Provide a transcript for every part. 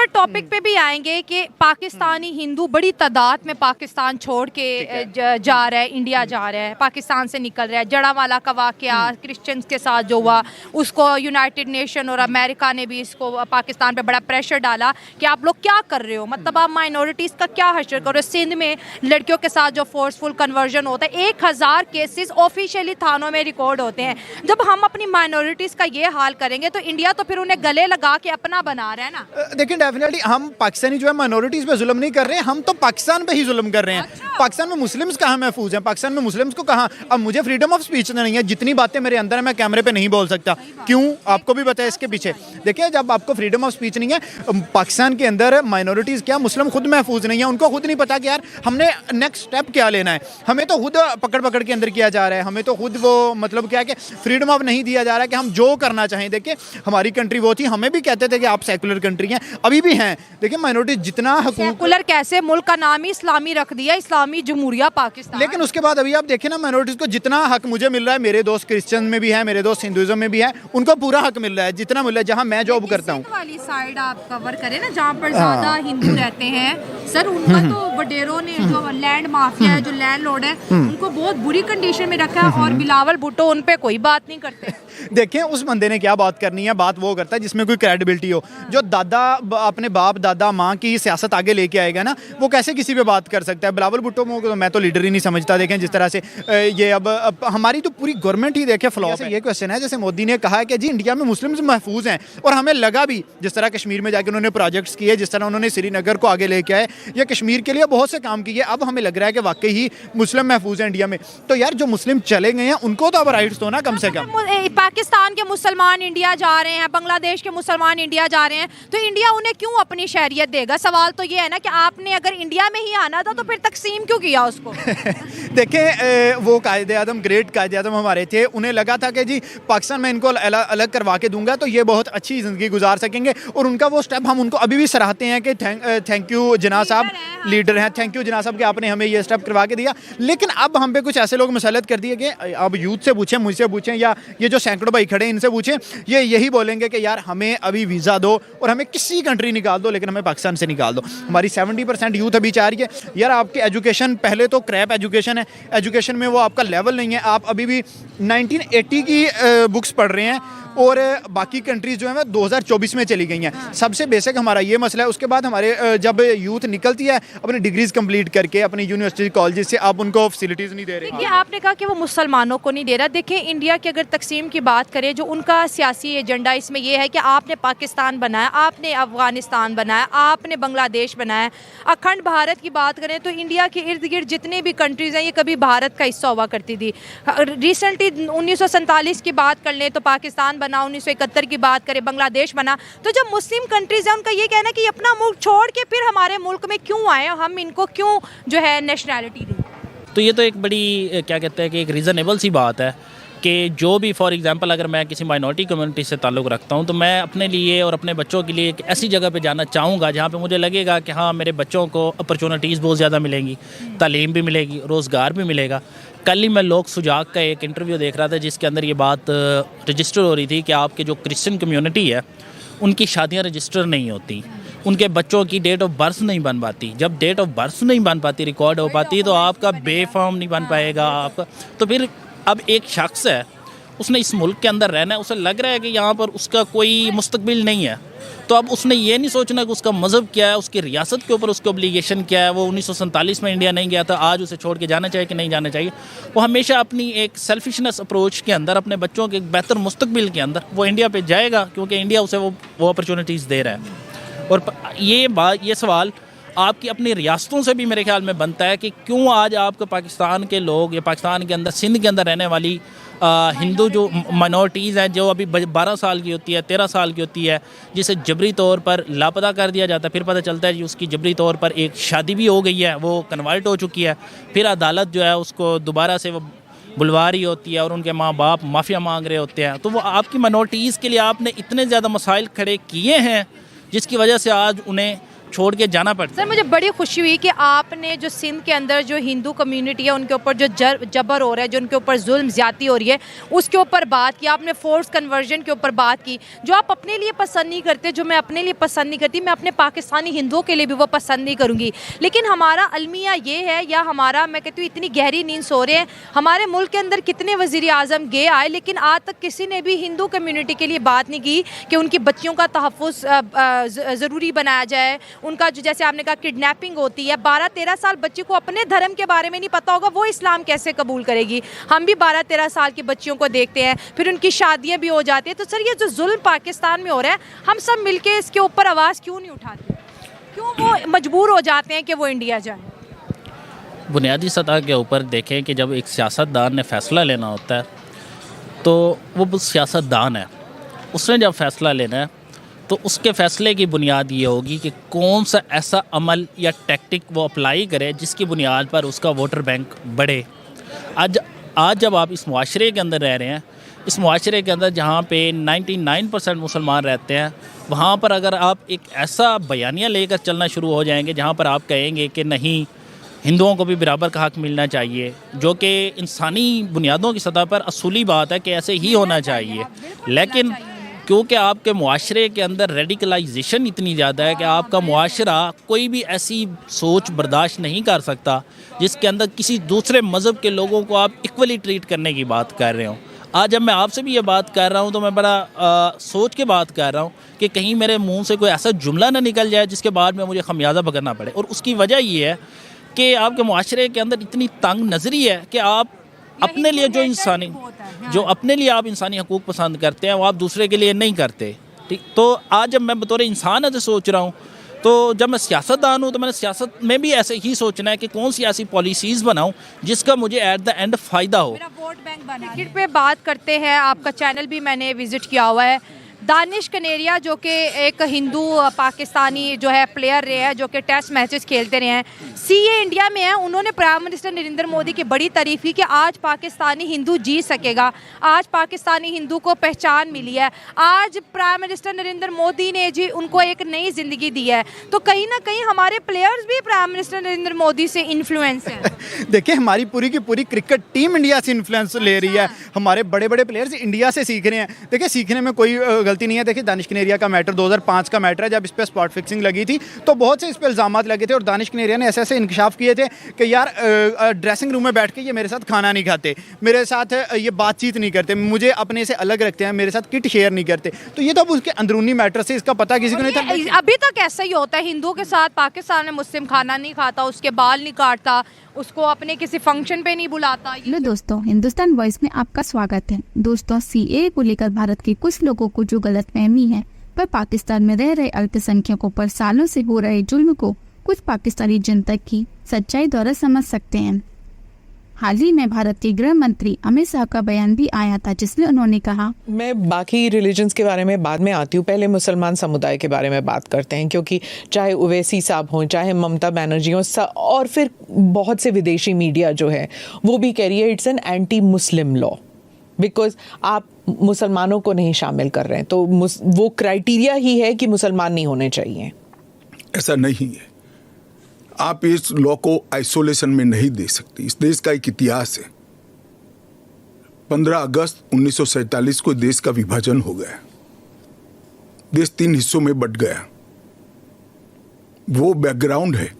ऊपर टॉपिक पे भी आएंगे कि पाकिस्तानी हिंदू बड़ी तादाद में पाकिस्तान छोड़ के जा रहा है, इंडिया जा रहा है, पाकिस्तान से निकल रहा है। जड़ावाला का वाकया क्रिश्चियंस के साथ जो हुआ, उसको यूनाइटेड नेशन और अमेरिका ने भी इसको पाकिस्तान पे बड़ा प्रेशर डाला कि आप लोग क्या कर रहे हो, मतलब आप माइनॉरिटीज़ का क्या हशर कर रहे हो। सिंध में लड़कियों के साथ जो फोर्सफुल कन्वर्जन होता है, 1000 केसेस ऑफिशियली थानों में रिकॉर्ड होते हैं। जब हम अपनी माइनॉरिटीज़ का ये हाल करेंगे तो इंडिया तो फिर उन्हें गले लगा के अपना बना रहा है ना। देखिए डेफिनेटली हम पाकिस्तानी जो है माइनॉरिटीज़ पे जुल्म नहीं कर रहे हैं, हम तो पाकिस्तान पे ही जुल्म कर रहे हैं। अच्छा। पाकिस्तान में मुस्लिम्स कहाँ महफूज हैं, पाकिस्तान में मुस्लिम्स को कहाँ। अब मुझे फ्रीडम ऑफ स्पीच नहीं है, जितनी बातें मेरे अंदर है मैं कैमरे पे नहीं बोल सकता। क्यों, आपको भी पता है इसके पीछे। देखिए जब आपको फ्रीडम ऑफ स्पीच नहीं है, पाकिस्तान के अंदर माइनॉरिटीज़ क्या, मुस्लिम खुद महफूज नहीं है। उनको खुद नहीं पता कि यार हमने नेक्स्ट स्टेप क्या लेना है। हमें तो खुद पकड़ पकड़ के अंदर किया जा रहा है, हमें तो खुद वो मतलब क्या है कि फ्रीडम ऑफ नहीं दिया जा रहा है कि हम जो करना चाहें। देखिए हमारी कंट्री वो थी, हमें भी कहते थे कि आप सेकुलर कंट्री हैं, अभी भी हैं। देखिए माइनॉरिटी जितना सेकुलर कैसे, मुल्क का नाम ही इस्लामी रख दिया, इस्लामी जमहूरिया पाकिस्तान। लेकिन उसके बाद अभी आप देखें ना, माइनॉरिटीज़ को जितना हक मुझे मिल रहा है, मेरे दोस्त क्रिश्चियन में भी है, मेरे दोस्त हिंदुज़म में भी है, उनको पूरा हक मिल रहा है जितना मिल रहा है जहाँ मैं जॉब करता हूँ। वाली साइड आप कवर करें ना, जहाँ पर ज्यादा हिंदू रहते हैं सर, उनका तो वडेरों ने जो लैंड माफिया है, जो लैंड लॉर्ड है, उनको बहुत बुरी कंडीशन में रखा है। और बिलावल भुट्टो उन पे कोई बात नहीं करते। देखें उस बंदे ने क्या बात करनी है, बात वो करता है जिसमें कोई क्रेडिबिलिटी हो। जो दादा अपने बाप दादा माँ की सियासत आगे लेके आएगा ना, वो कैसे किसी पे बात कर सकता है। बिलावल भुट्टो को मैं तो लीडर ही नहीं समझता। देखें जिस तरह से ये अब हमारी तो पूरी गवर्नमेंट ही देखे फ्लॉप है। ये क्वेश्चन है जैसे मोदी ने कहा कि जी इंडिया में मुस्लिम्स महफूज हैं, और हमें लगा भी जिस तरह कश्मीर में जाकर उन्होंने प्रोजेक्ट्स किए, जिस तरह उन्होंने श्रीनगर को आगे लेके आए, या कश्मीर के लिए बहुत से काम किए, अब हमें लग रहा है कि वाकई ही मुस्लिम महफूज हैं इंडिया में। तो यार जो मुस्लिम चले गए हैं उनको तो अब राइट्स दो ना कम से कम। पाकिस्तान के मुसलमान इंडिया जा रहे हैं, बांग्लादेश के मुसलमान इंडिया जा रहे हैं, तो इंडिया उन्हें क्यों अपनी शहरियत देगा? सवाल तो ये है ना कि आपने अगर इंडिया में ही आना था तो फिर तकसीम क्यों किया उसको? देखें वो कायदे आज़म, ग्रेट कायदे आज़म हमारे थे, उन्हें लगा था कि जी पाकिस्तान में इनको अलग करवा के दूंगा तो ये बहुत अच्छी ज़िंदगी गुजार सकेंगे, और उनका वो स्टेप हम उनको अभी भी सराहते हैं कि थैंक यू जिना साहब, लीडर हैं, थैंक यू जिना साहब कि आपने हमें ये स्टेप करवा के दिया। लेकिन अब हम पे कुछ ऐसे लोग मसलत कर दिए कि अब यूथ से पूछें, मुझसे पूछें, या ये जो सैकड़ों भाई खड़े इनसे पूछें, ये यही बोलेंगे कि यार हमें अभी वीज़ा दो और हमें किसी कंट्री निकाल दो, लेकिन हमें पाकिस्तान से निकाल दो। हमारी 70% यूथ अभी चाह रही है यार आपकी एजुकेशन पहले तो क्रैप एजुकेशन है, एजुकेशन में वो आपका लेवल नहीं है, आप अभी भी 1980 की बुक्स पढ़ रहे हैं, और बाकी कंट्रीज जो है 2024 में चली गई हैं। सबसे बेसिक हमारा ये मसला है। उसके बाद हमारे जब यूथ निकलती है अपनी डिग्रीज कंप्लीट करके अपनी यूनिवर्सिटी कॉलेज से, आप उनको फैसिलिटीज़ नहीं दे रहे। देखिए आपने कहा कि वो मुसलमानों को नहीं दे रहा। देखिए इंडिया की अगर तकसीम की बात करें, जो उनका सियासी एजेंडा इसमें यह है कि आपने पाकिस्तान बनाया, आपने अफगानिस्तान बनाया, आपने बांग्लादेश बनाया। अखंड भारत की बात करें तो इंडिया के इर्द गिर्द जितने भी कंट्रीज़ हैं ये कभी भारत का हिस्सा हुआ करती थी। रिसेंटली 1947 की बात कर लें तो पाकिस्तान बना, 1971 की बात करें बांग्लादेश बना। तो जब मुस्लिम कंट्रीज हैं उनका ये कहना है कि अपना मुल्क छोड़ के फिर हमारे मुल्क में क्यों आए, हम इनको क्यों जो है नेशनैलिटी दें। तो ये तो एक बड़ी क्या कहते हैं कि एक रीज़नेबल सी बात है कि जो भी फॉर एग्जांपल अगर मैं किसी माइनॉरिटी कम्युनिटी से ताल्लुक़ रखता हूँ तो मैं अपने लिए और अपने बच्चों के लिए एक ऐसी जगह पे जाना चाहूँगा जहाँ पे मुझे लगेगा कि हाँ मेरे बच्चों को अपॉर्चुनिटीज़ बहुत ज़्यादा मिलेंगी, तालीम भी मिलेगी, रोज़गार भी मिलेगा। कल ही मैं लोक सुजाग का एक इंटरव्यू देख रहा था जिसके अंदर ये बात रजिस्टर हो रही थी कि आपके जो क्रिश्चियन कम्युनिटी है उनकी शादियाँ रजिस्टर नहीं होती, उनके बच्चों की डेट ऑफ बर्थ नहीं बन पाती। जब डेट ऑफ बर्थ नहीं बन पाती, रिकॉर्ड हो पाती, तो आपका बेफॉर्म नहीं बन पाएगा आपका। तो फिर अब एक शख्स है, उसने इस मुल्क के अंदर रहना है, उसे लग रहा है कि यहाँ पर उसका कोई मुस्तकबिल नहीं है, तो अब उसने ये नहीं सोचना कि उसका मज़हब क्या है, उसकी रियासत के ऊपर उसका ऑब्लिगेशन क्या है। वो 1947 में इंडिया नहीं गया था, आज उसे छोड़ के जाना चाहिए कि नहीं जाना चाहिए। वो हमेशा अपनी एक सेल्फिशनेस अप्रोच के अंदर, अपने बच्चों के एक बेहतर मुस्तकबिल के अंदर वो इंडिया पे जाएगा, क्योंकि इंडिया उसे वो अपॉर्चुनिटीज़ दे रहा है। और ये सवाल आपकी अपनी रियासतों से भी मेरे ख्याल में बनता है कि क्यों आज आपको पाकिस्तान के लोग या पाकिस्तान के अंदर, सिंध के अंदर रहने वाली हिंदू जो माइनॉरिटीज़ हैं, जो अभी 12 साल की होती है, 13 साल की होती है, जिसे जबरी तौर पर लापता कर दिया जाता है, फिर पता चलता है कि उसकी जबरी तौर पर एक शादी भी हो गई है, वो कन्वर्ट हो चुकी है, फिर अदालत जो है उसको दोबारा से वो बुलवा रही होती है और उनके माँ बाप माफ़िया मांग रहे होते हैं। तो वो आपकी माइनॉरिटीज़ के लिए आपने इतने ज़्यादा मसाइल खड़े किए हैं जिसकी वजह से आज उन्हें छोड़ के जाना पड़ता सर है। मुझे बड़ी खुशी हुई कि आपने जो सिंध के अंदर जो हिंदू कम्युनिटी है उनके ऊपर जो जबर हो रहा है, जो उनके ऊपर जुल्म ज्यादती हो रही है, उसके ऊपर बात की। आपने फोर्स कन्वर्जन के ऊपर बात की, जो आप अपने लिए पसंद नहीं करते, जो मैं अपने लिए पसंद नहीं करती, मैं अपने पाकिस्तानी हिंदुओं के लिए भी वो पसंद नहीं करूँगी। लेकिन हमारा अलमिया ये है, या हमारा, मैं कहती हूँ, इतनी गहरी नींद सो रहे हैं। हमारे मुल्क के अंदर कितने वज़ीर आज़म गए आए, लेकिन आज तक किसी ने भी हिंदू कम्युनिटी के लिए बात नहीं की कि उनकी बच्चियों का तहफ़्फ़ुज़ ज़रूरी बनाया जाए। उनका जो, जैसे आपने कहा, किडनैपिंग होती है, 12-13 साल बच्चे को अपने धर्म के बारे में नहीं पता होगा, वो इस्लाम कैसे कबूल करेगी। हम भी 12-13 साल की बच्चियों को देखते हैं, फिर उनकी शादियाँ भी हो जाती हैं। तो सर ये जो जुल्म पाकिस्तान में हो रहा है, हम सब मिलके इसके ऊपर आवाज़ क्यों नहीं उठाते? क्यों वो मजबूर हो जाते हैं कि वो इंडिया जाए? बुनियादी सतह के ऊपर देखें कि जब एक सियासतदान ने फ़ैसला लेना होता है तो वो सियासतदान है, उसने जब फ़ैसला लेना है तो उसके फ़ैसले की बुनियाद ये होगी कि कौन सा ऐसा अमल या टैक्टिक वो अप्लाई करे जिसकी बुनियाद पर उसका वोटर बैंक बढ़े। आज जब आप इस मुआशरे के अंदर रह रहे हैं, इस मुआशरे के अंदर जहाँ पे 99% मुसलमान रहते हैं, वहाँ पर अगर आप एक ऐसा बयानिया लेकर चलना शुरू हो जाएंगे जहाँ पर आप कहेंगे कि नहीं, हिंदुओं को भी बराबर का हक़ मिलना चाहिए, जो कि इंसानी बुनियादों की सतह पर असूली बात है कि ऐसे ही होना चाहिए, लेकिन क्योंकि आपके मुआशरे के अंदर रेडिकलाइजेशन इतनी ज़्यादा है कि आपका मुआशरा कोई भी ऐसी सोच बर्दाश्त नहीं कर सकता जिसके अंदर किसी दूसरे मज़हब के लोगों को आप इक्वली ट्रीट करने की बात कर रहे हो। आज जब मैं आपसे भी ये बात कर रहा हूँ तो मैं बड़ा सोच के बात कर रहा हूँ कि कहीं मेरे मुंह से कोई ऐसा जुमला ना निकल जाए जिसके बाद में मुझे खमियाजा भुगतना पड़े। और उसकी वजह ये है कि आपके मुआशरे के अंदर इतनी तंग नज़री है कि आप अपने लिए जो अपने लिए आप इंसानी हकूक़ पसंद करते हैं वो आप दूसरे के लिए नहीं करते। ठीक, तो आज जब मैं बतौर इंसान ऐसे सोच रहा हूँ, तो जब मैं सियासतदान हूँ तो मैंने सियासत में भी ऐसे ही सोचना है कि कौन सी ऐसी पॉलिसीज़ बनाऊँ जिसका मुझे एट द एंड फ़ायदा हो। मेरा वोट बैंक बना। क्रिकेट पे बात करते हैं, आपका चैनल भी मैंने विज़िट किया हुआ है। दानिश कनेरिया जो कि एक हिंदू पाकिस्तानी जो है प्लेयर रहे हैं, जो कि टेस्ट मैचेस खेलते रहे हैं, सीए इंडिया में हैं, उन्होंने प्राइम मिनिस्टर नरेंद्र मोदी की बड़ी तारीफ़ की कि आज पाकिस्तानी हिंदू जी सकेगा, आज पाकिस्तानी हिंदू को पहचान मिली है, आज प्राइम मिनिस्टर नरेंद्र मोदी ने जी उनको एक नई ज़िंदगी दी है। तो कहीं ना कहीं हमारे प्लेयर्स भी प्राइम मिनिस्टर नरेंद्र मोदी से इन्फ्लुएंस हैं। देखिए, हमारी पूरी की पूरी क्रिकेट टीम इंडिया से इन्फ्लुएंस ले रही है, हमारे बड़े बड़े प्लेयर्स इंडिया से सीख रहे हैं। देखिए, सीखने में कोई गलती नहीं है। देखिए, दानिश कनेरिया का मैटर 2005 का मैटर है, जब इस पे स्पॉट फिक्सिंग लगी थी तो बहुत से इस पे इल्ज़ामात लगे थे और दानिश कनेरिया ने ऐसे इंकशाफ किए थे कि यार ड्रेसिंग रूम में बैठ के ये मेरे साथ खाना नहीं खाते, मेरे साथ ये बातचीत नहीं करते, मुझे अपने से अलग रखते हैं, मेरे साथ किट शेयर नहीं करते। तो ये तो उसके अंदरूनी मैटर से इसका पता किसी को नहीं था। अभी तक ऐसा ही होता है, हिंदुओं के साथ पाकिस्तान में मुस्लिम खाना नहीं खाता, उसके बाल नहीं काटता, उसको अपने किसी फंक्शन पे नहीं बुलाता। हेलो दोस्तों, हिंदुस्तान वॉइस में आपका स्वागत है। दोस्तों, सीए को लेकर भारत के कुछ लोगों को जो गलतफहमी है, पर पाकिस्तान में रह रहे अल्पसंख्यकों पर सालों से हो रहे जुल्म को कुछ पाकिस्तानी जनता की सच्चाई द्वारा समझ सकते हैं। हाल ही में भारत के गृह मंत्री अमित शाह का बयान भी आया था, जिसमें उन्होंने कहा, मैं बाकी रिलीजन्स के बारे में बाद में आती हूँ, पहले मुसलमान समुदाय के बारे में बात करते हैं, क्योंकि चाहे ओवैसी साहब हों, चाहे ममता बनर्जी हों, और फिर बहुत से विदेशी मीडिया जो है वो भी कह रही है it's an anti Muslim law, because आप मुसलमानों को नहीं शामिल कर रहे हैं, तो वो क्राइटेरिया ही है कि मुसलमान नहीं होने चाहिए। ऐसा नहीं है, आप इस लॉ को आइसोलेशन में नहीं दे सकती। इस देश का एक इतिहास है। 15 अगस्त 1947 को देश का विभाजन हो गया, देश 3 हिस्सों में बंट गया, वो बैकग्राउंड है।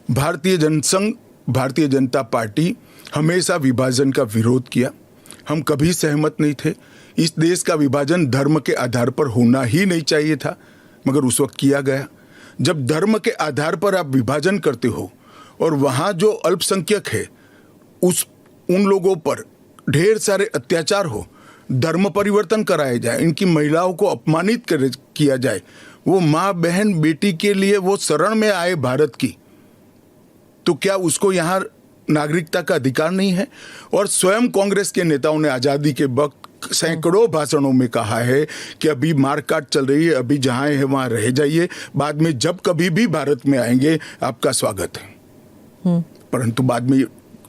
भारतीय जनसंघ, भारतीय जनता पार्टी हमेशा विभाजन का विरोध किया, हम कभी सहमत नहीं थे। इस देश का विभाजन धर्म के आधार पर होना ही नहीं चाहिए था, मगर उस वक्त किया गया। जब धर्म के आधार पर आप विभाजन करते हो और वहाँ जो अल्पसंख्यक है उन लोगों पर ढेर सारे अत्याचार हो, धर्म परिवर्तन कराए जाए, इनकी महिलाओं को अपमानित किया जाए, वो माँ बहन बेटी के लिए वो शरण में आए भारत की, तो क्या उसको यहाँ नागरिकता का अधिकार नहीं है? और स्वयं कांग्रेस के नेताओं ने आज़ादी के वक्त सैकड़ों भाषणों में कहा है कि अभी मारकाट चल रही है, अभी जहाँ है वहाँ रह जाइए, बाद में जब कभी भी भारत में आएंगे आपका स्वागत है। परंतु बाद में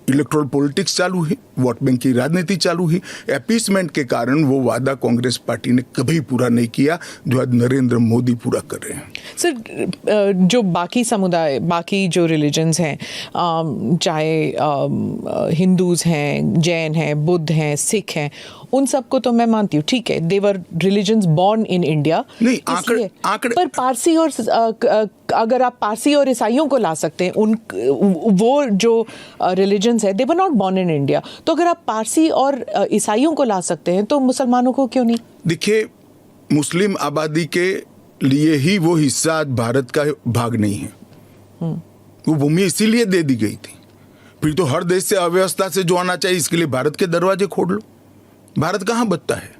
इलेक्टोरल पॉलिटिक्स चालू हुई, वोट बैंक की राजनीति चालू हुई। अपीसमेंट के कारण वो वादा कांग्रेस पार्टी ने कभी पूरा नहीं किया जो आज नरेंद्र मोदी पूरा कर रहे हैं। सर, जो बाकी समुदाय, बाकी जो रिलीजन्स हैं, चाहे हिंदूज हैं, जैन हैं, बुद्ध हैं, सिख हैं, उन सबको तो मैं मानती हूँ, ठीक है, देवर रिलीजन्स बॉर्न इन इंडिया। नहीं, आंकड़े पर पारसी और अगर आप पारसी और ईसाइयों को ला सकते हैं, उन वो जो रिलीजन्स है, they were not born in India, तो अगर आप पारसी और ईसाइयों को ला सकते हैं तो मुसलमानों को क्यों नहीं? देखिए, मुस्लिम आबादी के लिए ही वो हिस्सा आज भारत का भाग नहीं है। वो भूमि इसीलिए दे दी गई थी। फिर तो हर देश से अव्यवस्था से जो आना चाहिए, इसके लिए भारत के दरवाजे खोल लो। भारत कहां बचता है?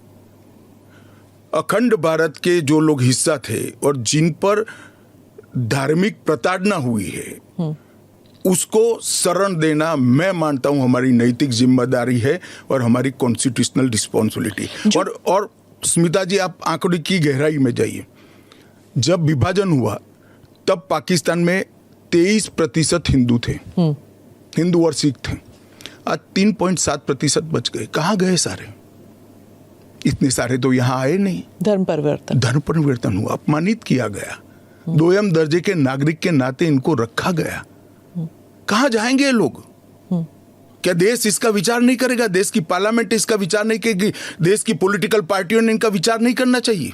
अखंड भारत के जो लोग हिस्सा थे और जिन पर धार्मिक प्रताड़ना हुई है, उसको शरण देना मैं मानता हूं हमारी नैतिक जिम्मेदारी है और हमारी कॉन्स्टिट्यूशनल रिस्पॉन्सिबिलिटी। और स्मिता जी, आप आंकड़े की गहराई में जाइए। जब विभाजन हुआ तब पाकिस्तान में 23% हिंदू थे, हिंदू और सिख थे। आज 3.7% बच गए। कहाँ गए सारे? इतने सारे तो यहाँ आए नहीं। धर्म परिवर्तन हुआ, अपमानित किया गया, दोयम दर्जे के नागरिक के नाते इनको रखा गया। कहाँ जाएंगे ये लोग? क्या देश इसका विचार नहीं करेगा? देश की पार्लियामेंट इसका विचार नहीं करेगी? देश की पॉलिटिकल पार्टियों ने इनका विचार नहीं करना चाहिए?